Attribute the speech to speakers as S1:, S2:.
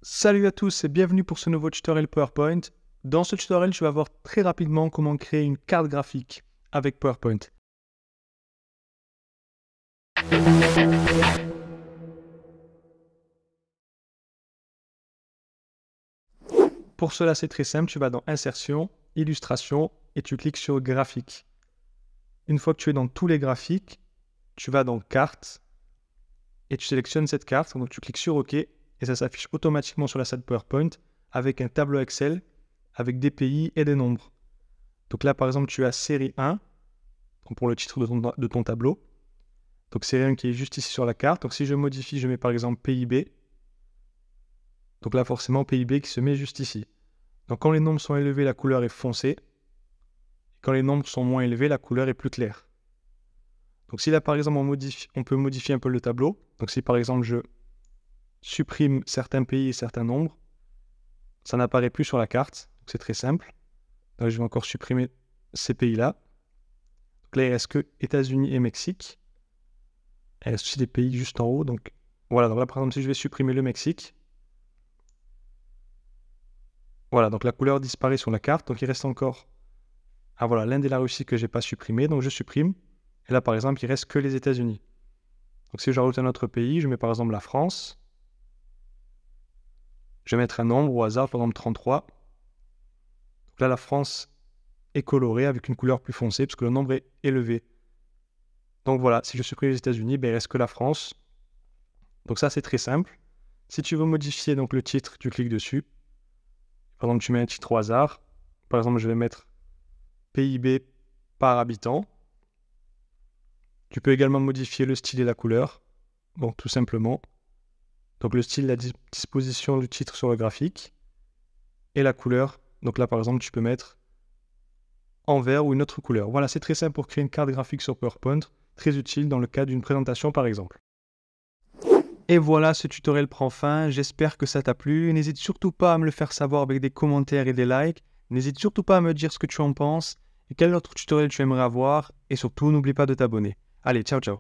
S1: Salut à tous et bienvenue pour ce nouveau tutoriel PowerPoint. Dans ce tutoriel, tu vas voir très rapidement comment créer une carte graphique avec PowerPoint. Pour cela, c'est très simple, tu vas dans Insertion, Illustration et tu cliques sur Graphique. Une fois que tu es dans tous les graphiques, tu vas dans Carte et tu sélectionnes cette carte. Donc tu cliques sur OK et ça s'affiche automatiquement sur la salle PowerPoint avec un tableau Excel avec des pays et des nombres. Donc là, par exemple, tu as série 1 pour le titre de ton tableau. Donc série 1 qui est juste ici sur la carte. Donc si je modifie, je mets par exemple PIB. Donc là, forcément, PIB qui se met juste ici. Donc quand les nombres sont élevés, la couleur est foncée. Et quand les nombres sont moins élevés, la couleur est plus claire. Donc si là, par exemple, on peut modifier un peu le tableau. Donc si par exemple, je supprime certains pays et certains nombres, ça n'apparaît plus sur la carte. Donc c'est très simple. Donc je vais encore supprimer ces pays-là. Donc là, il ne reste que États-Unis et Mexique. Il reste aussi des pays juste en haut. Donc voilà, donc là, par exemple, si je vais supprimer le Mexique, voilà, donc la couleur disparaît sur la carte. Donc il reste encore l'Inde et la Russie que je n'ai pas supprimé. Donc je supprime. Et là, par exemple, il ne reste que les États-Unis. Donc si je rajoute un autre pays, je mets par exemple la France. Je vais mettre un nombre au hasard, par exemple 33. Donc là, la France est colorée avec une couleur plus foncée parce que le nombre est élevé. Donc voilà, si je supprime les États-Unis, il ne reste que la France. Donc ça, c'est très simple. Si tu veux modifier donc, le titre, tu cliques dessus. Par exemple, tu mets un titre au hasard. Par exemple, je vais mettre PIB par habitant. Tu peux également modifier le style et la couleur. Donc tout simplement. Donc le style, la disposition du titre sur le graphique. Et la couleur. Donc là, par exemple, tu peux mettre en vert ou une autre couleur. Voilà, c'est très simple pour créer une carte graphique sur PowerPoint. Très utile dans le cadre d'une présentation, par exemple. Et voilà, ce tutoriel prend fin. J'espère que ça t'a plu. N'hésite surtout pas à me le faire savoir avec des commentaires et des likes. N'hésite surtout pas à me dire ce que tu en penses et quel autre tutoriel tu aimerais avoir. Et surtout, n'oublie pas de t'abonner. Allez, ciao, ciao.